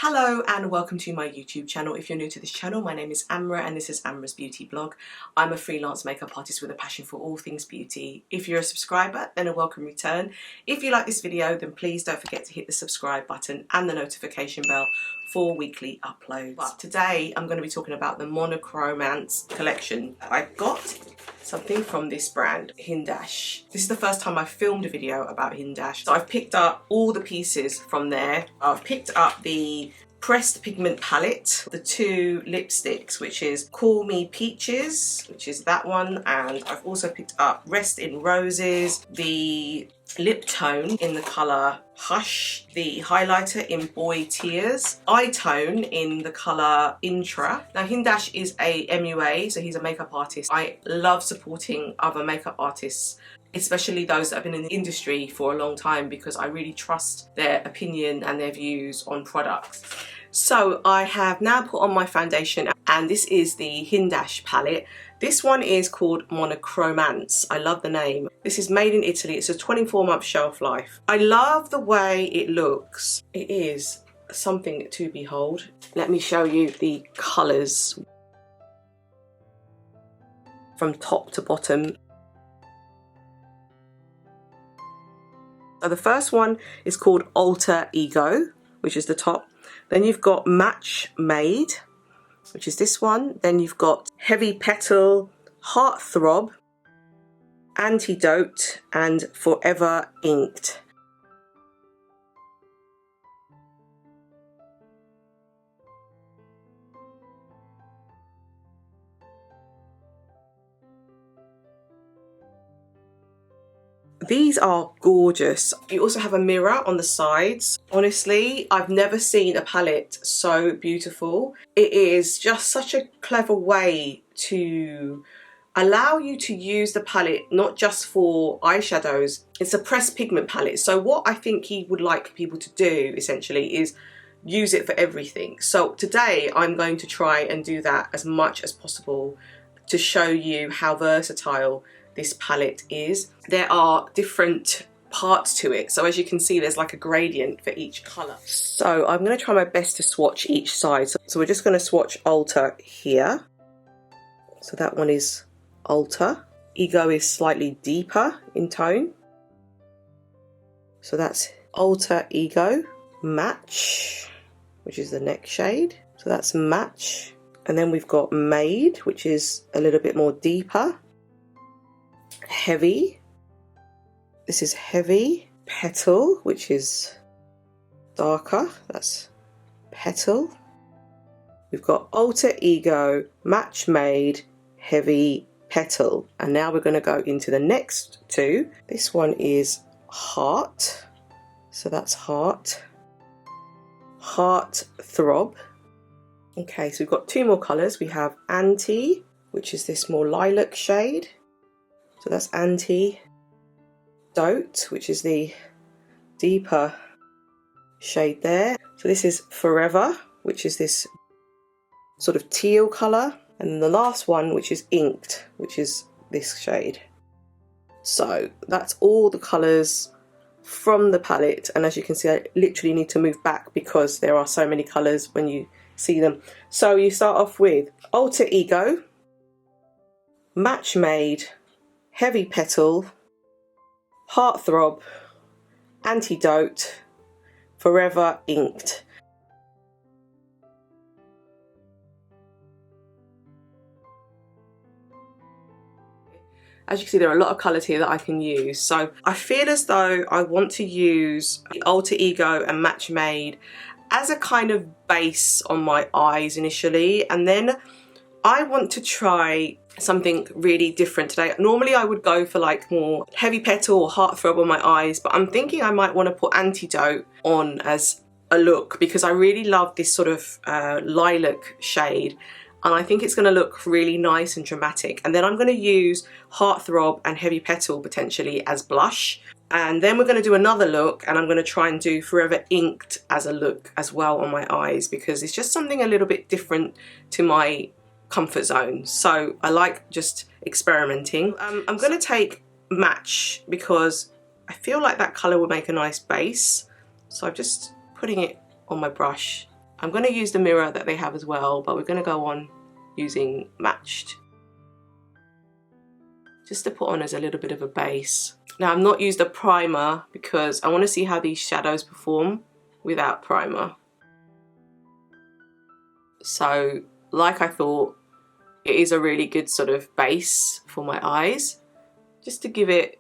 Hello and welcome to my YouTube channel. If you're new to this channel, my name is Amra and this is Amra's Beauty Blog. I'm a freelance makeup artist with a passion for all things beauty. If you're a subscriber, then a welcome return. If you like this video, then please don't forget to hit the subscribe button and the notification bell for weekly uploads. But today I'm going to be talking about the Monochromance Collection. I got something from this brand, Hindash. This is the first time I've filmed a video about Hindash. So I've picked up all the pieces from there. I've picked up the pressed pigment palette, the two lipsticks, which is Call Me Peaches, which is that one, and I've also picked up Rest in Roses, the lip tone in the colour Hush, the highlighter in Boy Tears, eye tone in the colour Intra. Now Hindash is a MUA, so he's a makeup artist. I love supporting other makeup artists, especially those that have been in the industry for a long time, because I really trust their opinion and their views on products. So I have now put on my foundation, and this is the Hindash palette. This one is called Monochromance. I love the name. This is made in Italy. It's a 24-month shelf life. I love the way it looks. It is something to behold. Let me show you the colours from top to bottom. So the first one is called Alter Ego, which is the top. Then you've got Match Made, which is this one. Then you've got Heavy-Petal, Heart-THROB, ANTI-DOTE, and Forever Inked. These are gorgeous. You also have a mirror on the sides. Honestly, I've never seen a palette so beautiful. It is just such a clever way to allow you to use the palette not just for eyeshadows. It's a pressed pigment palette. So what I think he would like people to do essentially is use it for everything. So today I'm going to try and do that as much as possible to show you how versatile this palette is. There are different parts to it, so as you can see there's like a gradient for each colour. So I'm going to try my best to swatch each side. So we're just going to swatch Alter here. So that one is Alter. Ego is slightly deeper in tone. So that's Alter Ego. Match, which is the next shade. So that's Match. And then we've got Made, which is a little bit more deeper. Heavy, this is Heavy. Petal, which is darker, that's Petal. We've got Alter Ego, Match Made, Heavy, Petal. And now we're going to go into the next two. This one is Heart, so that's Heart. Heart-THROB. Okay, so we've got two more colours. We have Anti, which is this more lilac shade. So that's ANTI-DOTE, which is the deeper shade there. So this is Forever, which is this sort of teal colour. And then the last one, which is Inked, which is this shade. So that's all the colours from the palette. And as you can see, I literally need to move back because there are so many colours when you see them. So you start off with Alter Ego, Match Made, Heavy-Petal, Heart-THROB, ANTI-DOTE, Forever Inked. As you can see, there are a lot of colours here that I can use. So I feel as though I want to use the Alter Ego and Match Made as a kind of base on my eyes initially, and then I want to try something really different today. Normally I would go for like more Heavy-Petal or Heart-THROB on my eyes, but I'm thinking I might want to put ANTI-DOTE on as a look because I really love this sort of lilac shade, and I think it's going to look really nice and dramatic. And then I'm going to use Heart-THROB and Heavy-Petal potentially as blush, and then we're going to do another look, and I'm going to try and do Forever Inked as a look as well on my eyes, because it's just something a little bit different to my comfort zone. So I like just experimenting. I'm going to take Match because I feel like that colour will make a nice base. So I'm just putting it on my brush I'm going to use the mirror that they have as well, but we're going to go on using Matched, just to put on as a little bit of a base. Now I've not used a primer because I want to see how these shadows perform without primer. So like I thought, it is a really good sort of base for my eyes, just to give it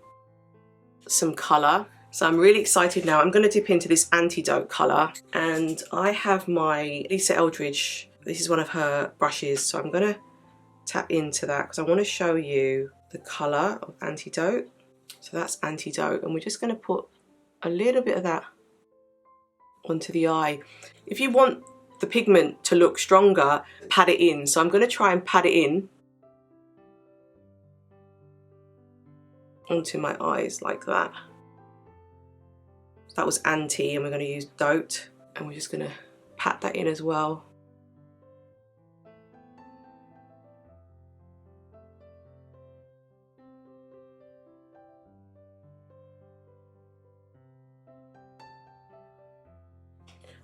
some colour. So I'm really excited now. I'm going to dip into this Anti-Dote colour, and I have my Lisa Eldridge. This is one of her brushes, so I'm going to tap into that because I want to show you the colour of Anti-Dote. So that's Anti-Dote, and we're just going to put a little bit of that onto the eye. If you want the pigment to look stronger, pat it in. So I'm going to try and pat it in onto my eyes like that. That was Anti, and we're going to use Dote, and we're just going to pat that in as well.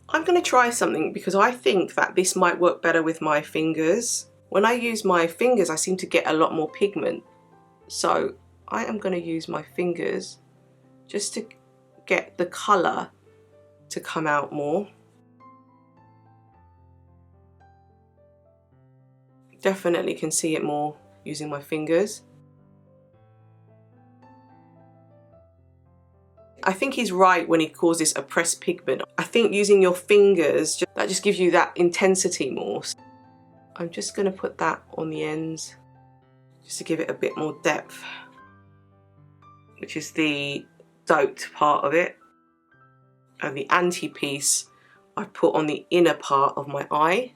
I'm going to try something because I think that this might work better with my fingers. When I use my fingers, I seem to get a lot more pigment. So I am going to use my fingers just to get the colour to come out more. Definitely can see it more using my fingers. I think he's right when he calls this a pressed pigment. I think using your fingers, that just gives you that intensity more. I'm just going to put that on the ends just to give it a bit more depth, which is the Dote part of it, and the Anti piece I put on the inner part of my eye.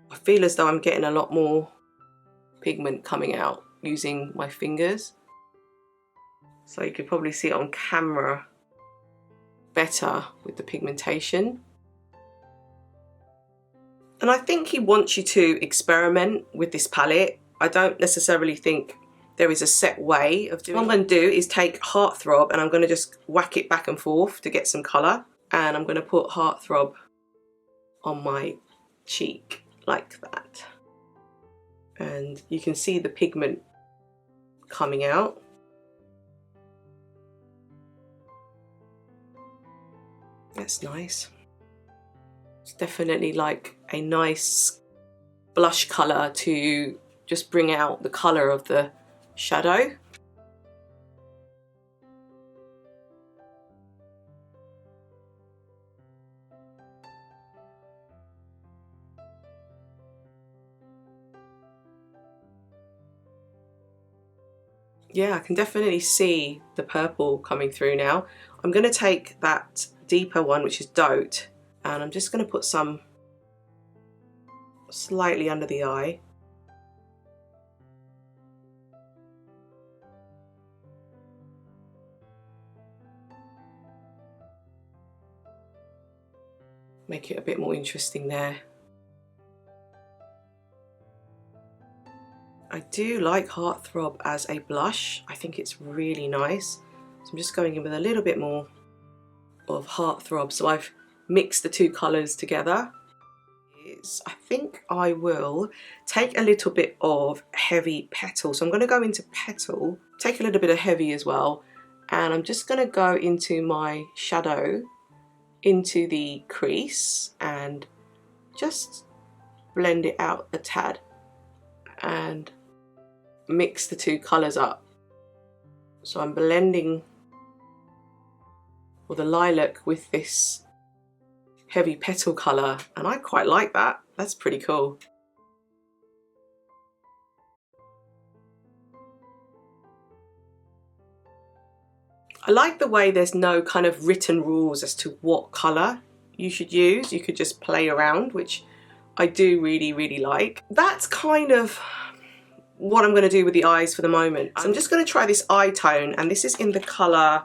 I feel as though I'm getting a lot more pigment coming out using my fingers. So you could probably see it on camera better with the pigmentation. And I think he wants you to experiment with this palette. I don't necessarily think there is a set way of doing it. What I'm going to do is take HEART-THROB, and I'm going to just whack it back and forth to get some colour. And I'm going to put HEART-THROB on my cheek like that. And you can see the pigment coming out. That's nice. It's definitely like a nice blush colour to just bring out the colour of the shadow. Yeah, I can definitely see the purple coming through now. I'm going to take that deeper one, which is Dote, and I'm just going to put some slightly under the eye. Make it a bit more interesting there. I do like HEART-THROB as a blush. I think it's really nice. So I'm just going in with a little bit more of HEART-THROB. So I've mixed the two colours together. I think I will take a little bit of Heavy-Petal. So I'm going to go into Petal, take a little bit of Heavy as well, and I'm just going to go into my shadow, into the crease, and just blend it out a tad and mix the two colours up. So I'm blending the lilac with this Heavy-Petal colour, and I quite like that. That's pretty cool. I like the way there's no kind of written rules as to what colour you should use. You could just play around, which I do really like. That's kind of what I'm going to do with the eyes for the moment. So I'm just going to try this eye tone, and this is in the colour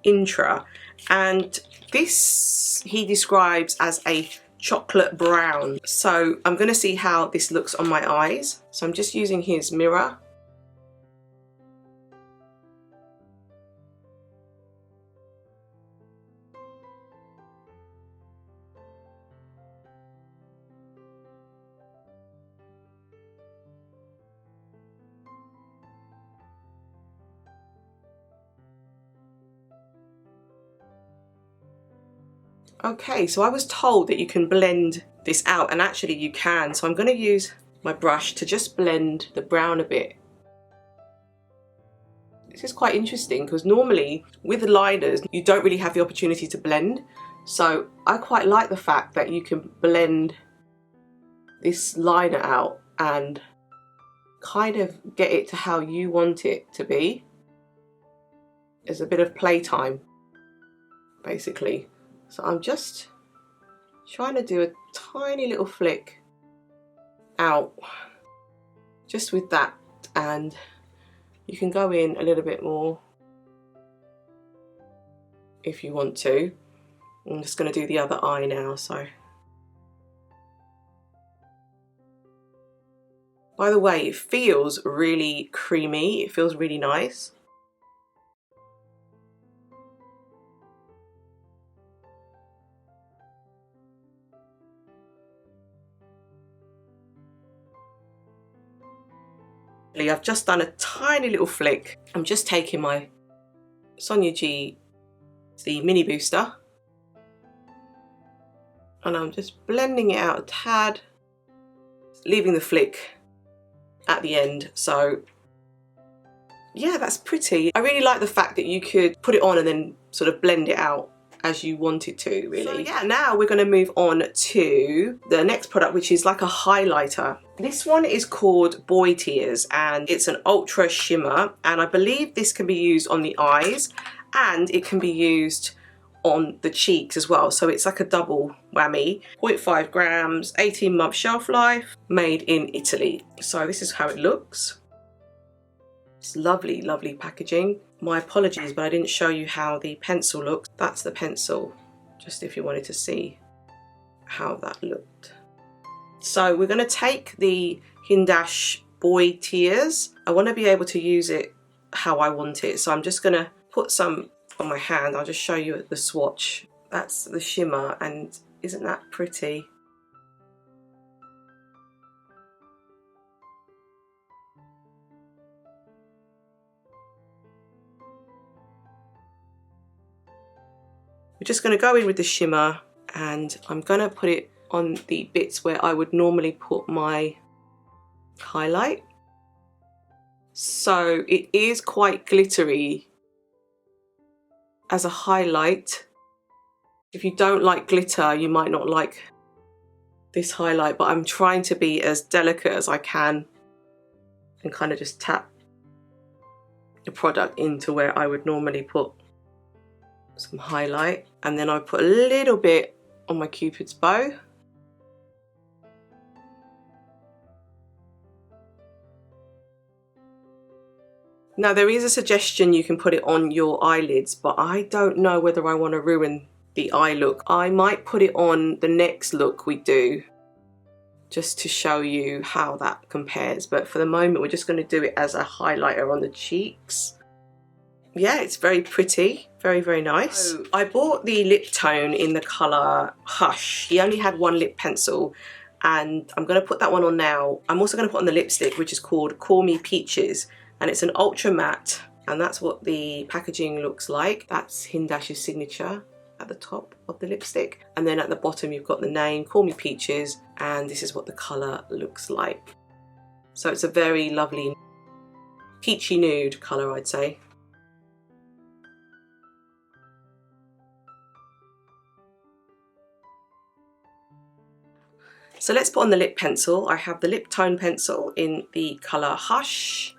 Intra, and this he describes as a chocolate brown. So I'm going to see how this looks on my eyes. So I'm just using his mirror. Okay, so I was told that you can blend this out, and actually you can. So I'm going to use my brush to just blend the brown a bit. This is quite interesting because normally with the liners you don't really have the opportunity to blend. So I quite like the fact that you can blend this liner out and kind of get it to how you want it to be. There's a bit of playtime basically. So I'm just trying to do a tiny little flick out just with that, and you can go in a little bit more if you want to. I'm just going to do the other eye now. So by the way, it feels really creamy, it feels really nice. I've just done a tiny little flick. I'm just taking my Sonia G, the mini booster, and I'm just blending it out a tad, leaving the flick at the end. So yeah, that's pretty. I really like the fact that you could put it on and then sort of blend it out as you wanted to, really. So yeah, now we're going to move on to the next product, which is like a highlighter. This one is called Boy Tears, and it's an ultra shimmer, and I believe this can be used on the eyes and it can be used on the cheeks as well. So it's like a double whammy. 0.5 grams, 18-month shelf life, made in Italy. So this is how it looks. It's lovely, lovely packaging. My apologies, but I didn't show you how the pencil looks. That's the pencil, just if you wanted to see how that looked. So we're going to take the Hindash Boy Tears. I want to be able to use it how I want it. So I'm just going to put some on my hand. I'll just show you the swatch. That's the shimmer, and isn't that pretty? We're just going to go in with the shimmer, and I'm going to put it on the bits where I would normally put my highlight. So it is quite glittery as a highlight. If you don't like glitter, you might not like this highlight, but I'm trying to be as delicate as I can and kind of just tap the product into where I would normally put some highlight, and then I put a little bit on my Cupid's bow. Now there is a suggestion you can put it on your eyelids, but I don't know whether I want to ruin the eye look. I might put it on the next look we do, just to show you how that compares, but for the moment we're just going to do it as a highlighter on the cheeks. Yeah, it's very pretty, very, very nice. So I bought the lip tone in the colour Hush. He only had one lip pencil, and I'm going to put that one on now. I'm also going to put on the lipstick, which is called Call Me Peaches, and it's an ultra matte, and that's what the packaging looks like. That's Hindash's signature at the top of the lipstick, and then at the bottom you've got the name, Call Me Peaches, and this is what the colour looks like. So it's a very lovely peachy nude colour, I'd say. So let's put on the lip pencil. I have the lip tone pencil in the colour Hush,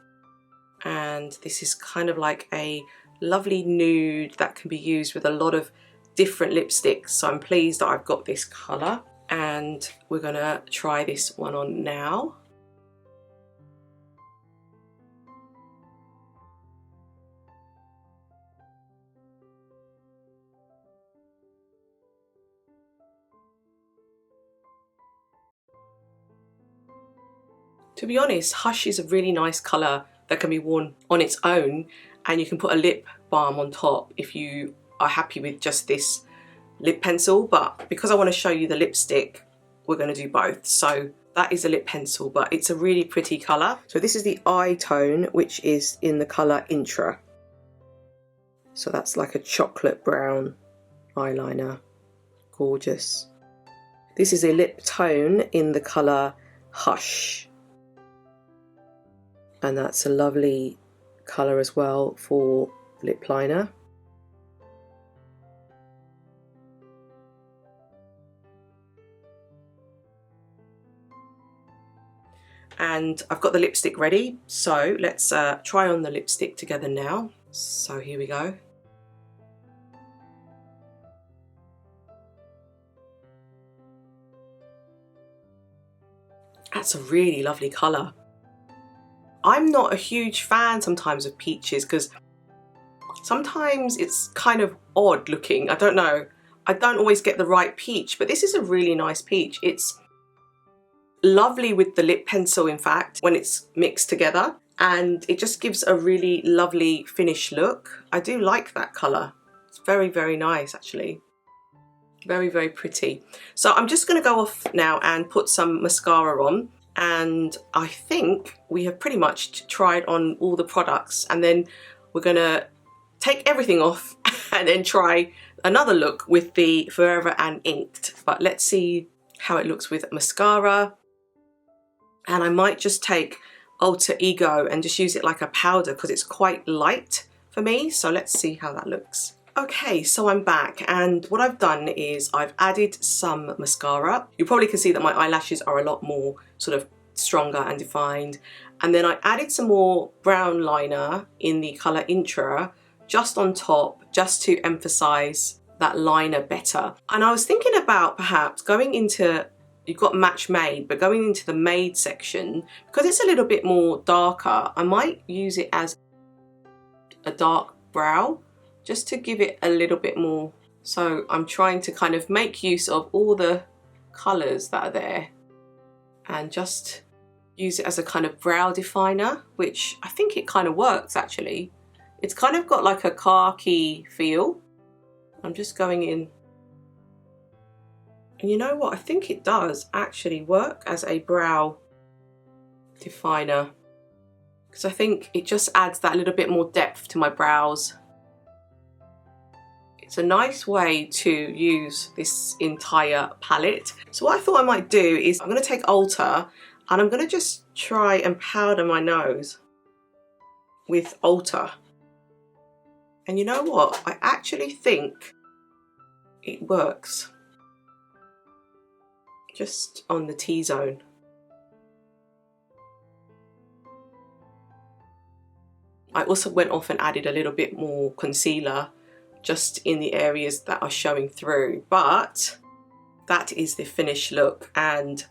and this is kind of like a lovely nude that can be used with a lot of different lipsticks. So I'm pleased that I've got this colour, and we're gonna try this one on now. To be honest, Hush is a really nice colour that can be worn on its own, and you can put a lip balm on top if you are happy with just this lip pencil, but because I want to show you the lipstick, we're going to do both. So that is a lip pencil, but it's a really pretty colour. So this is the eye tone, which is in the colour Intra. So that's like a chocolate brown eyeliner, Gorgeous. This is a lip tone in the colour Hush. And that's a lovely colour as well for lip liner. And I've got the lipstick ready, so let's try on the lipstick together now. So here we go. That's a really lovely colour. I'm not a huge fan sometimes of peaches because sometimes it's kind of odd looking. I don't know. I don't always get the right peach, but this is a really nice peach. It's lovely with the lip pencil, in fact, when it's mixed together, and it just gives a really lovely finished look. I do like that colour. It's very, very nice actually. Very, very pretty. So I'm just going to go off now and put some mascara on, and I think we have pretty much tried on all the products, and then we're going to take everything off and then try another look with the Forever and Inked. But let's see how it looks with mascara. And I might just take Alter Ego and just use it like a powder because it's quite light for me. So let's see how that looks. Okay, so I'm back, and what I've done is I've added some mascara. You probably can see that my eyelashes are a lot more sort of stronger and defined. And then I added some more brown liner in the colour Intra just on top, just to emphasise that liner better. And I was thinking about perhaps going into, you've got Match Made, but going into the Made section, because it's a little bit more darker, I might use it as a dark brow, just to give it a little bit more. So I'm trying to kind of make use of all the colours that are there and just use it as a kind of brow definer, which I think it kind of works actually. It's kind of got like a khaki feel. I'm just going in. And you know what? I think it does actually work as a brow definer, because I think it just adds that little bit more depth to my brows. It's a nice way to use this entire palette. So what I thought I might do is I'm going to take Alter and I'm going to just try and powder my nose with Alter. And you know what? I actually think it works. Just on the T-zone. I also went off and added a little bit more concealer just in the areas that are showing through, but that is the finished look, and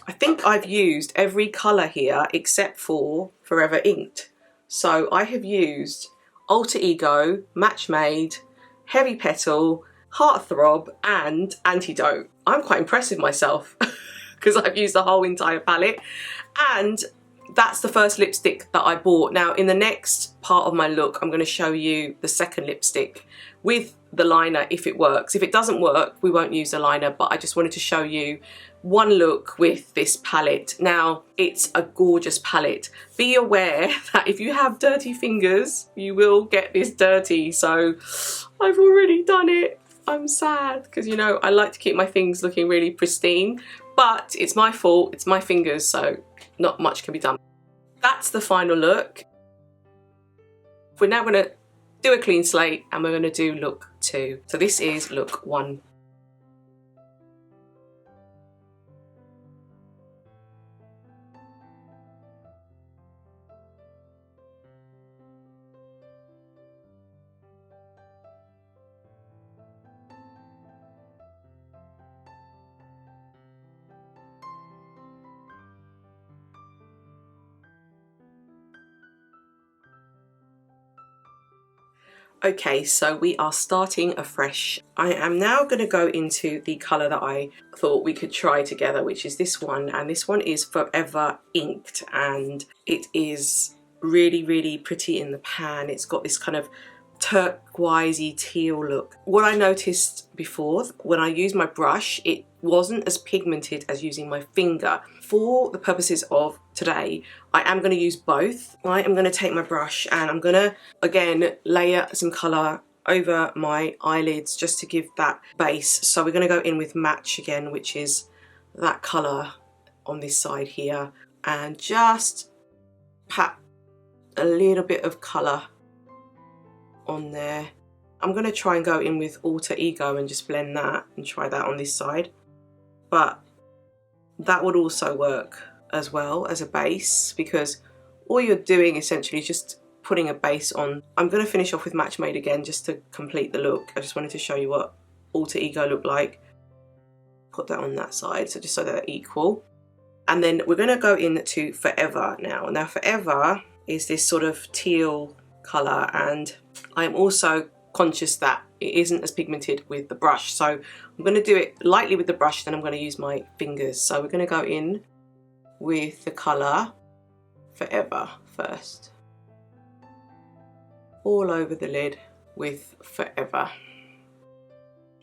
I think I've used every colour here except for Forever Inked. So I have used Alter Ego, Match Made, Heavy Petal, HEART-THROB and ANTI-DOTE. I'm quite impressed with myself because I've used the whole entire palette, and that's the first lipstick that I bought. Now in the next part of my look I'm going to show you the second lipstick with the liner if it works. If it doesn't work we won't use the liner, but I just wanted to show you one look with this palette. Now it's a gorgeous palette. Be aware that if you have dirty fingers you will get this dirty, so I've already done it. I'm sad because, you know, I like to keep my things looking really pristine, but it's my fault, it's my fingers, so not much can be done. That's the final look. We're now going to do a clean slate and we're going to do look 2. So this is look 1. Okay, so we are starting afresh. I am now going to go into the colour that I thought we could try together, which is this one, and this one is Forever Inked, and it is really, really pretty in the pan. It's got this kind of turquoisey teal look. What I noticed before, when I used my brush, it wasn't as pigmented as using my finger. For the purposes of today, I am going to use both. I am going to take my brush and I'm going to, again, layer some colour over my eyelids just to give that base. So we're going to go in with Match again, which is that colour on this side here, and just pat a little bit of colour on there. I'm going to try and go in with Alter Ego and just blend that and try that on this side, but that would also work as well as a base, because all you're doing essentially is just putting a base on. I'm going to finish off with Match Made again just to complete the look. I just wanted to show you what Alter Ego looked like. Put that on that side, so just so they're equal. And then we're going to go into Forever now. Now Forever is this sort of teal colour, and I'm also conscious that it isn't as pigmented with the brush, so I'm going to do it lightly with the brush, then I'm going to use my fingers. So we're going to go in with the colour Forever first, all over the lid with Forever.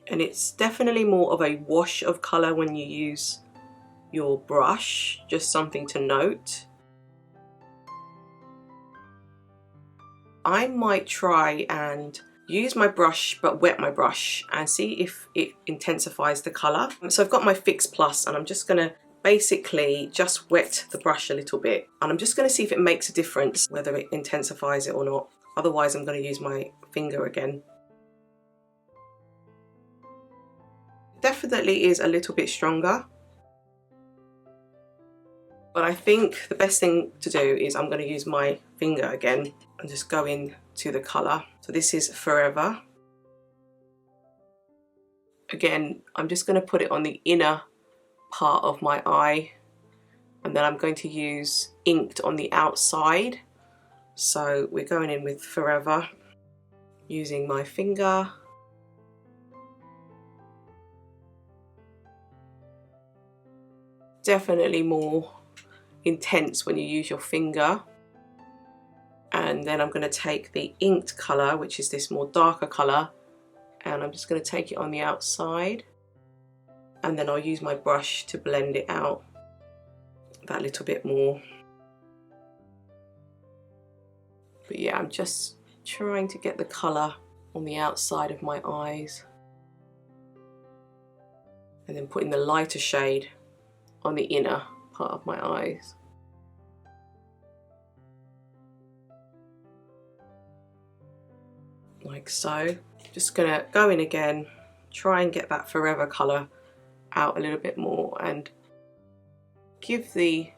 And it's definitely more of a wash of colour when you use your brush, just something to note. I might try and use my brush but wet my brush and see if it intensifies the colour. So I've got my Fix Plus, and I'm just going to basically just wet the brush a little bit, and I'm just going to see if it makes a difference, whether it intensifies it or not. Otherwise I'm going to use my finger again. Definitely is a little bit stronger, but I think the best thing to do is I'm going to use my finger again and just go in to the colour. So this is Forever. Again, I'm just going to put it on the inner part of my eye, and then I'm going to use Inked on the outside. So we're going in with Forever using my finger. Definitely more intense when you use your finger. And then I'm going to take the Inked colour, which is this more darker colour, and I'm just going to take it on the outside, and then I'll use my brush to blend it out that little bit more. But yeah, I'm just trying to get the colour on the outside of my eyes, and then putting the lighter shade on the inner part of my eyes. Like so. Just gonna go in again, try and get that Forever colour out a little bit more, and give the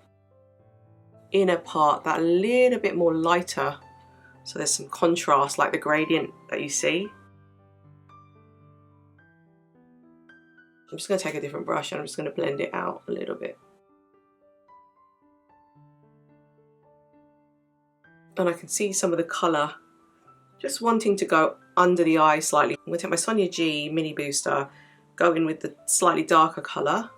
inner part that little bit more lighter, so there's some contrast, like the gradient that you see. I'm just going to take a different brush and I'm just going to blend it out a little bit. And I can see some of the colour just wanting to go under the eye slightly. I'm going to take my Sonia G Mini Booster, go in with the slightly darker colour,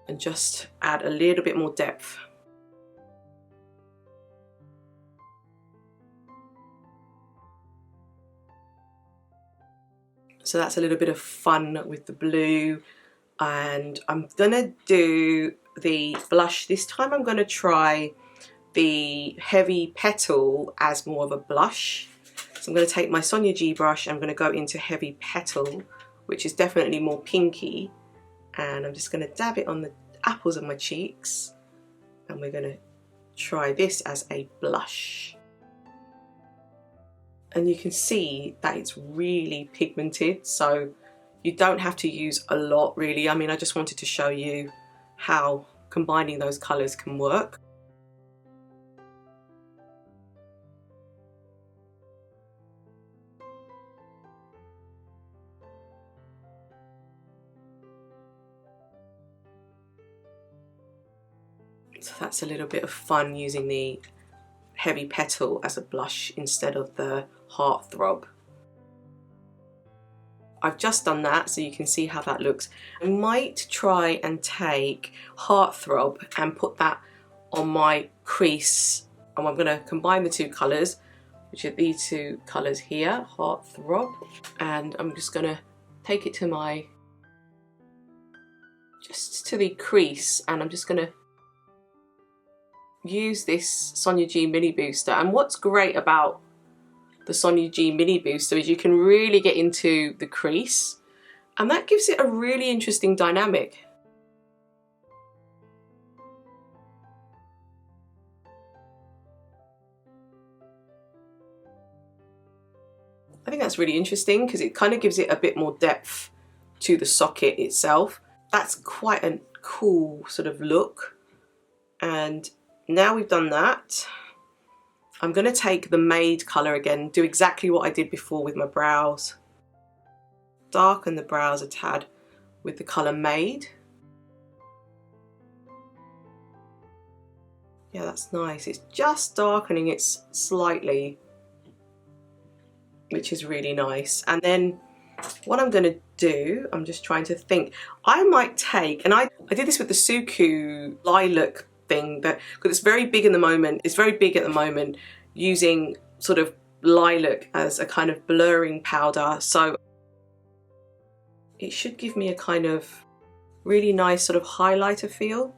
and just add a little bit more depth. So that's a little bit of fun with the blue. And I'm gonna do the blush. This time I'm gonna try the Heavy-Petal as more of a blush. So I'm gonna take my Sonia G brush, I'm gonna go into Heavy-Petal, which is definitely more pinky. And I'm just gonna dab it on the apples of my cheeks. And we're gonna try this as a blush. And you can see that it's really pigmented, so you don't have to use a lot really. I mean, I just wanted to show you how combining those colours can work. So that's a little bit of fun using the Heavy-Petal as a blush instead of the Heart-THROB. I've just done that so you can see how that looks. I might try and take Heart-THROB and put that on my crease, and I'm going to combine the two colours, which are these two colours here, Heart-THROB, and I'm just going to take it to my, just to the crease, and I'm just going to use this Sonia G Mini Booster. And what's great about the Sonia G Mini Booster is you can really get into the crease, and that gives it a really interesting dynamic. I think that's really interesting because it kind of gives it a bit more depth to the socket itself. That's quite a cool sort of look. And now we've done that, I'm going to take the Made colour again, do exactly what I did before with my brows. Darken the brows a tad with the colour Made. Yeah, that's nice. It's just darkening it slightly, which is really nice. And then what I'm going to do, I'm just trying to think, I might take, and I did this with the Suku lilac thing, but because it's very big in the moment, it's very big at the moment, using sort of lilac as a kind of blurring powder. So it should give me a kind of really nice sort of highlighter feel,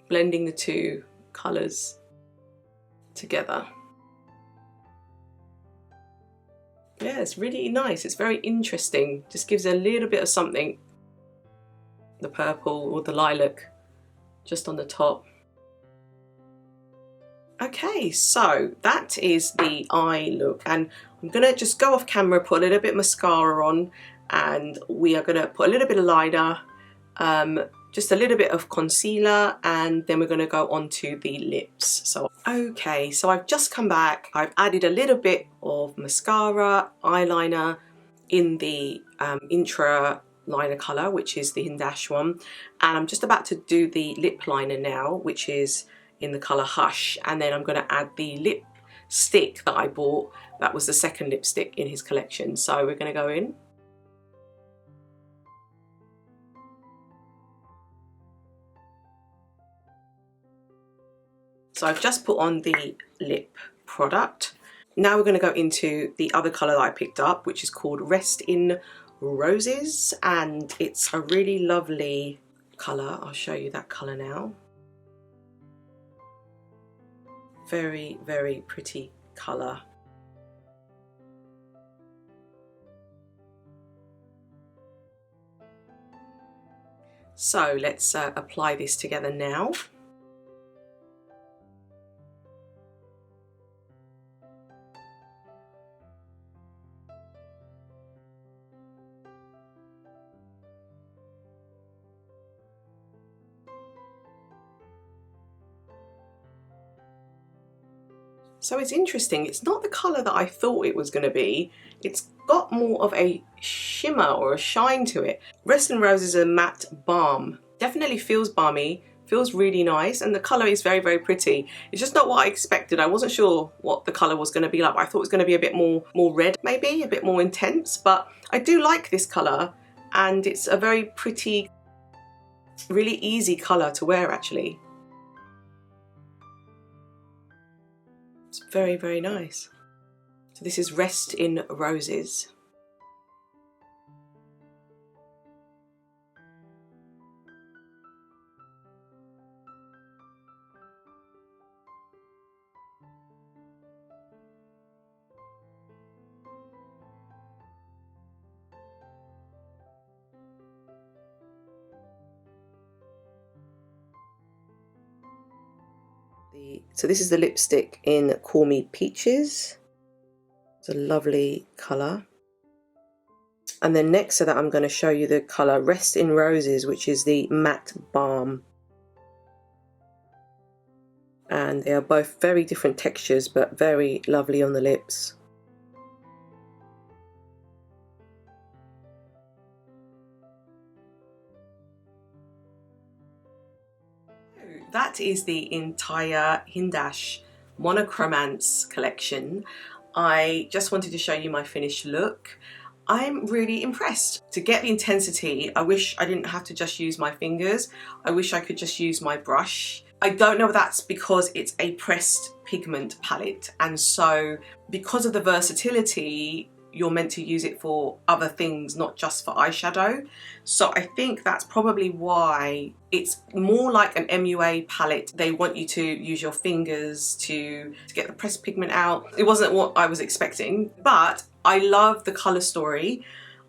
blending the two colours together. Yeah, it's really nice. It's very interesting. Just gives a little bit of something. The purple or the lilac just on the top. Okay, so that is the eye look, and I'm gonna just go off camera, put a little bit of mascara on, and we are gonna put a little bit of liner, just a little bit of concealer, and then we're going to go on to the lips. So okay, so I've just come back. I've added a little bit of mascara, eyeliner in the Intra liner colour, which is the Hindash one, and I'm just about to do the lip liner now, which is in the colour Hush, and then I'm going to add the lipstick that I bought. That was the second lipstick in his collection, so we're going to go in. So I've just put on the lip product. Now we're going to go into the other colour that I picked up, which is called Rest in Roses, and it's a really lovely colour. I'll show you that colour now. Very, very pretty colour. So let's apply this together now. So it's interesting, it's not the colour that I thought it was going to be. It's got more of a shimmer or a shine to it. Rest in Roses is a matte balm. Definitely feels balmy, feels really nice, and the colour is very, very pretty. It's just not what I expected. I wasn't sure what the colour was going to be like. I thought it was going to be a bit more red, maybe, a bit more intense, but I do like this colour, and it's a very pretty, really easy colour to wear actually. Very, very nice. So this is Rest in Roses. So this is the lipstick in Call Me Peaches. It's a lovely colour. And then next to that I'm going to show you the colour Rest in Roses, which is the matte balm. And they are both very different textures, but very lovely on the lips. That is the entire Hindash Monochromance collection. I just wanted to show you my finished look. I'm really impressed. To get the intensity, I wish I didn't have to just use my fingers. I wish I could just use my brush. I don't know if that's because it's a pressed pigment palette, and so because of the versatility, you're meant to use it for other things, not just for eyeshadow. So I think that's probably why it's more like an MUA palette. They want you to use your fingers to get the pressed pigment out. It wasn't what I was expecting, but I love the colour story.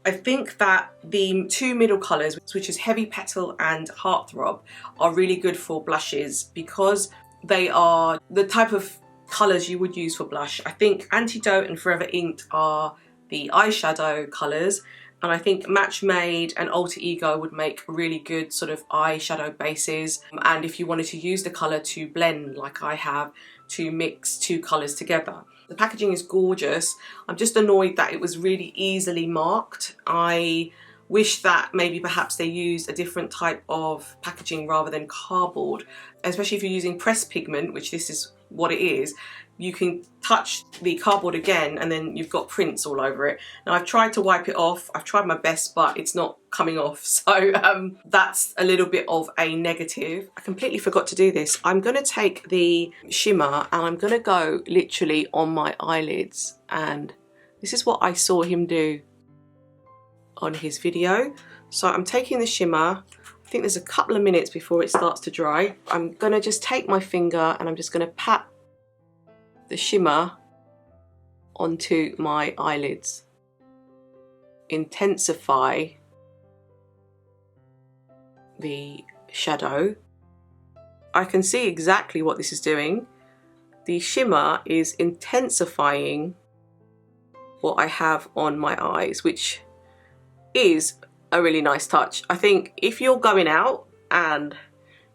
I think that the two middle colours, which is Heavy Petal and Heart-Throb, are really good for blushes because they are the type of colours you would use for blush. I think ANTI-DOTE and Forever Inked are the eyeshadow colours, and I think Match Made and Alter Ego would make really good sort of eyeshadow bases. And if you wanted to use the colour to blend, like I have, to mix two colours together. The packaging is gorgeous. I'm just annoyed that it was really easily marked. I wish that maybe perhaps they used a different type of packaging rather than cardboard, especially if you're using pressed pigment, which this is what it is. You can touch the cardboard again and then you've got prints all over it. Now I've tried to wipe it off, I've tried my best, but it's not coming off. So that's a little bit of a negative. I completely forgot to do this. I'm gonna take the shimmer and I'm gonna go literally on my eyelids, and this is what I saw him do on his video. So I'm taking the shimmer, I think there's a couple of minutes before it starts to dry. I'm gonna just take my finger and I'm just gonna pat the shimmer onto my eyelids. Intensify the shadow. I can see exactly what this is doing. The shimmer is intensifying what I have on my eyes, which is a really nice touch. I think if you're going out and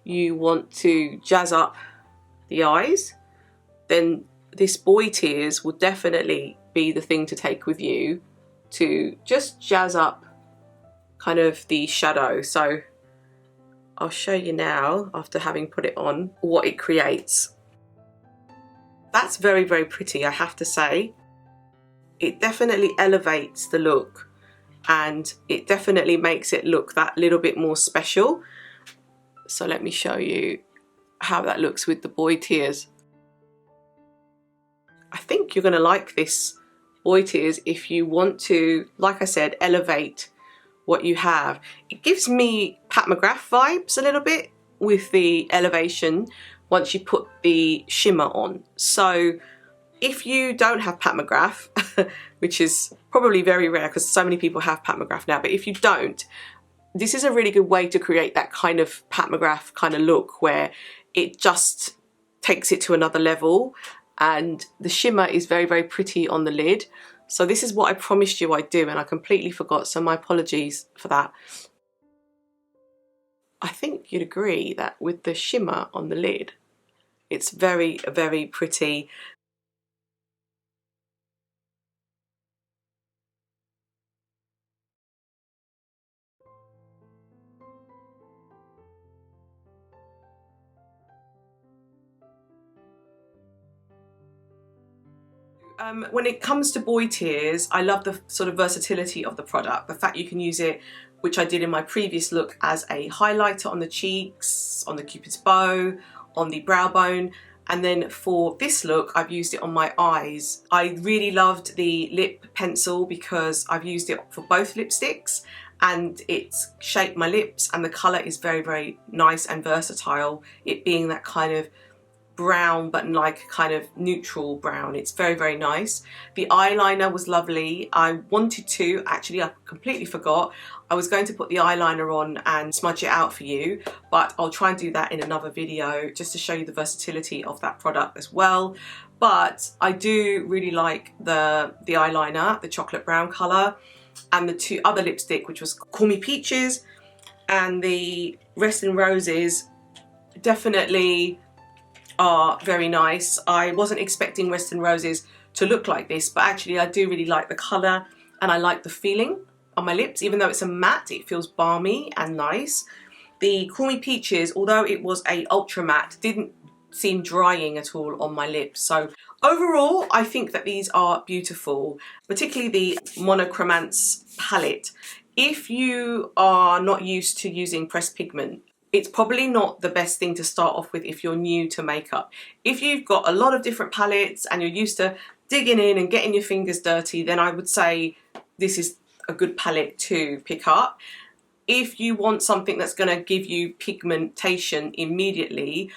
you want to jazz up the eyes, then this Boy Tears will definitely be the thing to take with you to just jazz up kind of the shadow. So I'll show you now, after having put it on, what it creates. That's very, very pretty, I have to say. It definitely elevates the look and it definitely makes it look that little bit more special. So let me show you how that looks with the Boy Tears. I think you're going to like this Boy Tears if you want to, like I said, elevate what you have. It gives me Pat McGrath vibes a little bit with the elevation once you put the shimmer on. So if you don't have Pat McGrath, which is probably very rare because so many people have Pat McGrath now, but if you don't, this is a really good way to create that kind of Pat McGrath kind of look where it just takes it to another level. And the shimmer is very, very pretty on the lid. So this is what I promised you I'd do and I completely forgot, so my apologies for that. I think you'd agree that with the shimmer on the lid, it's very, very pretty. When it comes to Boy Tears, I love the sort of versatility of the product. The fact you can use it, which I did in my previous look, as a highlighter on the cheeks, on the Cupid's bow, on the brow bone. And then for this look, I've used it on my eyes. I really loved the lip pencil because I've used it for both lipsticks and it's shaped my lips, and the colour is very, very nice and versatile. It being that kind of brown but like kind of neutral brown. It's very, very nice. The eyeliner was lovely. I wanted to, actually I completely forgot, I was going to put the eyeliner on and smudge it out for you, but I'll try and do that in another video just to show you the versatility of that product as well. But I do really like the eyeliner, the chocolate brown colour, and the two other lipstick, which was Call Me Peaches and the Rest in Roses, definitely are very nice. I wasn't expecting Rest in Roses to look like this, but actually I do really like the colour and I like the feeling on my lips. Even though it's a matte, it feels balmy and nice. The Call Me Peaches, although it was a ultra matte, didn't seem drying at all on my lips. So overall, I think that these are beautiful, particularly the Monochromance palette. If you are not used to using pressed pigment, it's probably not the best thing to start off with if you're new to makeup. If you've got a lot of different palettes and you're used to digging in and getting your fingers dirty, then I would say this is a good palette to pick up. If you want something that's going to give you pigmentation immediately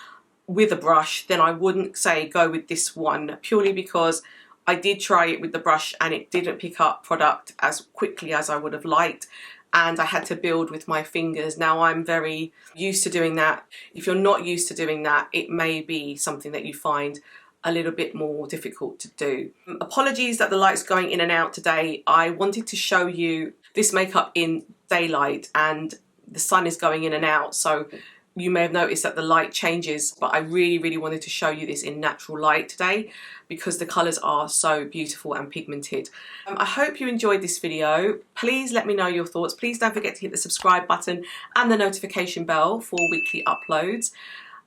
with a brush, then I wouldn't say go with this one, purely because I did try it with the brush and it didn't pick up product as quickly as I would have liked, and I had to build with my fingers. Now I'm very used to doing that. If you're not used to doing that, it may be something that you find a little bit more difficult to do. Apologies that the light's going in and out today. I wanted to show you this makeup in daylight and the sun is going in and out, so you may have noticed that the light changes, but I really wanted to show you this in natural light today because the colours are so beautiful and pigmented. I hope you enjoyed this video. Please let me know your thoughts. Please don't forget to hit the subscribe button and the notification bell for weekly uploads,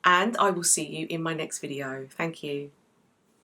and I will see you in my next video. Thank you.